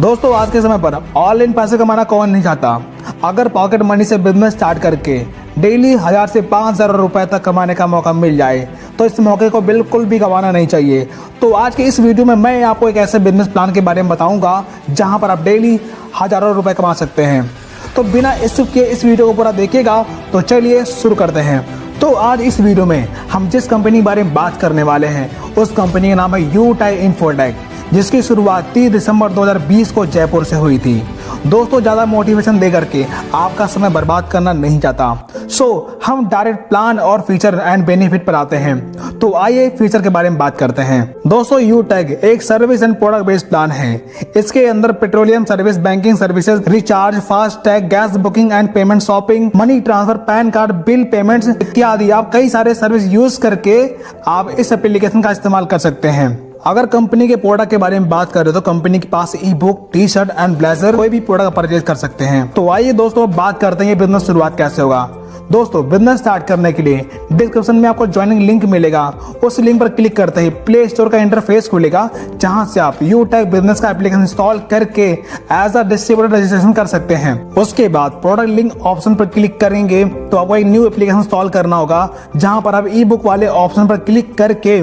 दोस्तों आज के समय पर ऑनलाइन पैसे कमाना कौन नहीं चाहता। अगर पॉकेट मनी से बिजनेस स्टार्ट करके डेली 1000 से 5000 रुपए तक कमाने का मौका मिल जाए तो इस मौके को बिल्कुल भी गंवाना नहीं चाहिए। तो आज के इस वीडियो में मैं आपको एक ऐसे बिजनेस प्लान के बारे में बताऊंगा जहां पर आप डेली हजारों रुपए कमा सकते हैं। तो बिना स्किप किए इस वीडियो को पूरा देखिएगा। तो चलिए शुरू करते हैं। तो आज इस वीडियो में हम जिस कंपनी के बारे में बात करने वाले हैं उस कंपनी का नाम है यूटाई इन्फोटेक, जिसकी शुरुआत 30 दिसंबर 2020 को जयपुर से हुई थी। दोस्तों ज़्यादा मोटिवेशन दे करके आपका समय बर्बाद करना नहीं चाहता। सो हम डायरेक्ट प्लान और फीचर एंड बेनिफिट पर आते हैं। तो आइए फीचर के बारे में बात करते हैं। दोस्तों यूटैग एक service and product based plan है। इसके अंदर petroleum service, banking services, recharge, fast tag, gas booking and payment, shopping, money transfer, pan card, bill payments इत्यादि आप कई सारे सर्विस यूज करके आप इस एप्लीकेशन का इस्तेमाल कर सकते हैं। अगर कंपनी के प्रोडक्ट के बारे में बात करें तो कंपनी के पास e book, T shirt and blazer कोई भी प्रोडक्ट परचेज कर सकते हैं। तो आइए दोस्तों बात करते हैं बिजनेस शुरुआत कैसे होगा। दोस्तों बिजनेस स्टार्ट करने के लिए डिस्क्रिप्शन में आपको ज्वाइनिंग लिंक मिलेगा। उस लिंक पर क्लिक करते ही प्ले स्टोर का इंटरफेस खुलेगा जहां से आप यूटैग बिजनेस का एप्लीकेशन इंस्टॉल करके एज अ डिस्ट्रीब्यूटर रजिस्ट्रेशन कर सकते हैं। उसके बाद प्रोडक्ट लिंक ऑप्शन पर क्लिक करेंगे तो आपको एक न्यू एप्लीकेशन इंस्टॉल करना होगा जहां पर आप ई बुक वाले ऑप्शन पर क्लिक करके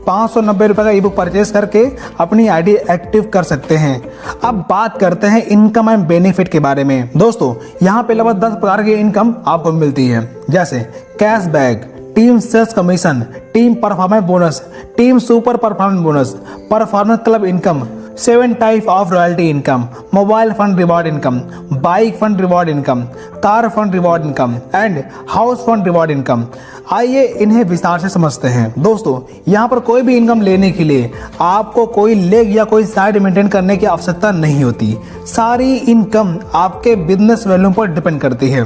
590 रुपए का ई बुक परचेज करके अपनी आईडी एक्टिव कर सकते हैं। अब बात करते हैं इनकम एंड बेनिफिट के बारे में। दोस्तों यहाँ पे लगभग 10 प्रकार की इनकम आपको मिलती है, जैसे cashback, team sales commission, team performance bonus, team super performance bonus, performance club income, 7 type of royalty income, mobile fund reward income, bike fund reward income, car fund reward income and house fund reward income. आइए इन्हें विस्तार से समझते हैं। दोस्तों यहाँ पर कोई भी इनकम लेने के लिए आपको कोई लेग या कोई साइड मेंटेन करने की आवश्यकता नहीं होती। सारी इनकम आपके बिजनेस वैल्यू पर डिपेंड करती है।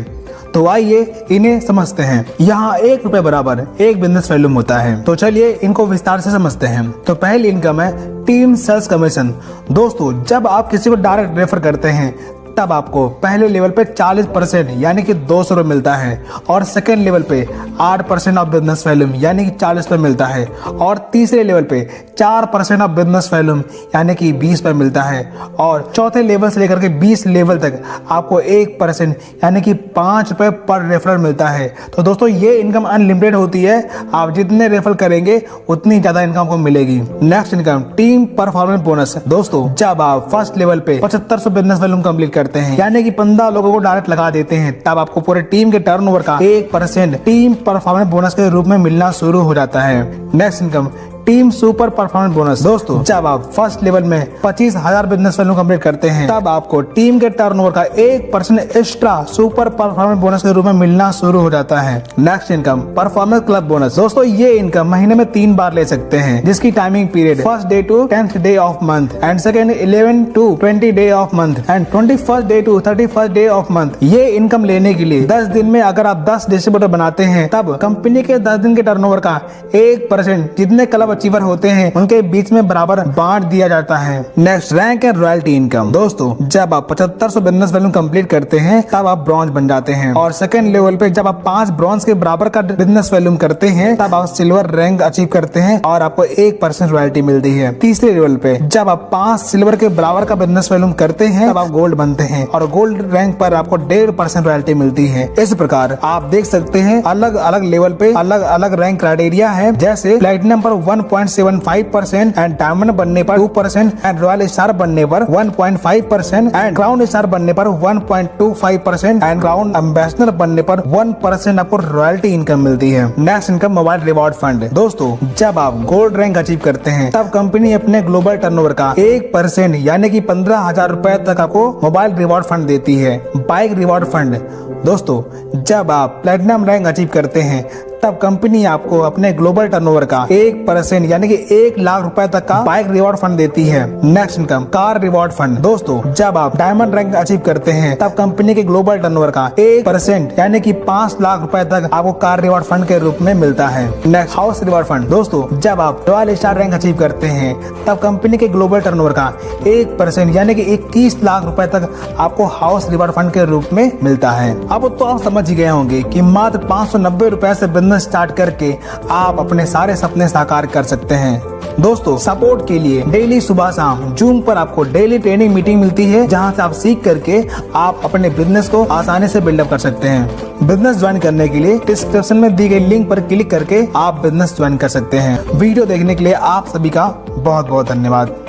तो आइए इन्हें समझते हैं। यहाँ 1 रुपए बराबर एक बिजनेस वैल्यूम होता है। तो चलिए इनको विस्तार से समझते हैं। तो पहली इनकम है टीम सेल्स कमीशन। दोस्तों जब आप किसी को डायरेक्ट रेफर करते हैं तब आपको पहले लेवल पे 40% यानी कि 200 रुपये मिलता है और सेकेंड लेवल पे 8% ऑफ बिजनेस वैल्यूम यानी कि 40 रुपये मिलता है और तीसरे लेवल पे 4% ऑफ बिजनेस वैल्यूम यानी कि 20 रुपये मिलता है और चौथे लेवल से लेकर के 20 लेवल तक आपको 1% यानी कि 5 रुपये पर रेफरल मिलता है। तो दोस्तों ये इनकम अनलिमिटेड होती है, आप जितने रेफर करेंगे उतनी ज्यादा इनकम को मिलेगी। Next income team performance bonus. दोस्तों जब आप फर्स्ट लेवल पे 7500 बिजनेस वैल्यूम कंप्लीट करते हैं यानी कि 15 लोगों को डायरेक्ट लगा देते हैं तब आपको पूरे टीम के टर्नओवर का 1% टीम परफॉर्मेंस बोनस के रूप में मिलना शुरू हो जाता है। Next income team super performance bonus. दोस्तों जब आप फर्स्ट लेवल में 25,000 बिजनेस वैल्यू कंप्लीट करते हैं तब आपको टीम के टर्नओवर का 1% एक्स्ट्रा सुपर परफॉर्मेंस बोनस के रूप में मिलना शुरू हो जाता है। Next income performance club bonus. दोस्तों ये इनकम महीने में 3 बार ले सकते हैं जिसकी timing period first day to 10th day of month and second 11 to 20 day of month and 21st day to 31st day of month. ये इनकम लेने के लिए 10 दिन में अगर आप 10 डिस्ट्रीब्यूटर बनाते हैं तब कंपनी के 10 दिन के टर्नओवर का 1% जितने क्लब अचीवर होते हैं उनके बीच में बराबर बांट दिया जाता है। Next rank and royalty income. दोस्तों जब आप 7500 बिजनेस वैल्यू कंप्लीट करते हैं तब आप ब्रॉन्ज बन जाते हैं और सेकंड लेवल पे जब आप 5 ब्रॉन्ज के बराबर का बिजनेस वैल्यू करते हैं तब आप सिल्वर रैंक अचीव करते हैं और आपको 1% रॉयल्टी मिलती है। तीसरे लेवल पे जब आप 5 सिल्वर के बराबर का बिजनेस वैल्यू करते हैं तब आप गोल्ड बनते हैं और गोल्ड रैंक पर आपको 1.5% रॉयल्टी मिलती है। इस प्रकार आप देख सकते हैं अलग अलग लेवल पे अलग अलग रैंक क्राइटेरिया है, जैसे प्लेटिनम पर 1.75% एंड डायमंड बनने पर 2% एंड रॉयल स्टार बनने पर 1.5% एंड क्राउन स्टार बनने पर 1.25% एंड क्राउन एम्बेसडर बनने पर 1% आपको रॉयल्टी इनकम मिलती है। Next income mobile reward fund. दोस्तों जब आप गोल्ड रैंक अचीव करते हैं तब कंपनी अपने ग्लोबल टर्नओवर का 1% यानी कि 15,000 रुपए तक आपको मोबाइल रिवॉर्ड फंड देती है। Bike reward fund. दोस्तों जब आप प्लेटिनम रैंक अचीव करते हैं तब कंपनी आपको अपने ग्लोबल टर्नओवर का 1% यानी कि 1 लाख रुपए तक का बाइक रिवॉर्ड फंड देती है। Next income car reward fund. दोस्तों जब आप डायमंड रैंक अचीव करते हैं तब कंपनी के ग्लोबल टर्नओवर का 1% यानी कि 5 लाख रुपए तक आपको कार रिवॉर्ड फंड के रूप में मिलता है। Next house reward fund. दोस्तों जब आप रॉयल स्टार रैंक अचीव करते हैं तब कंपनी के ग्लोबल टर्नओवर का 1% यानी कि 21 लाख रुपए तक आपको हाउस रिवॉर्ड फंड के रूप में मिलता है। अब तो आप समझ गए होंगे कि मात्र 590 रुपए से बिजनेस स्टार्ट करके आप अपने सारे सपने साकार कर सकते हैं। दोस्तों, सपोर्ट के लिए डेली सुबह शाम जूम पर आपको डेली ट्रेनिंग मीटिंग मिलती है, जहां से आप सीख करके आप अपने बिजनेस को आसानी से बिल्डअप कर सकते हैं। बिजनेस ज्वाइन करने के लिए डिस्क्रिप्शन में दी गई लिंक पर क्लिक करके आप बिजनेस ज्वाइन कर सकते हैं। वीडियो देखने के लिए आप सभी का बहुत बहुत धन्यवाद।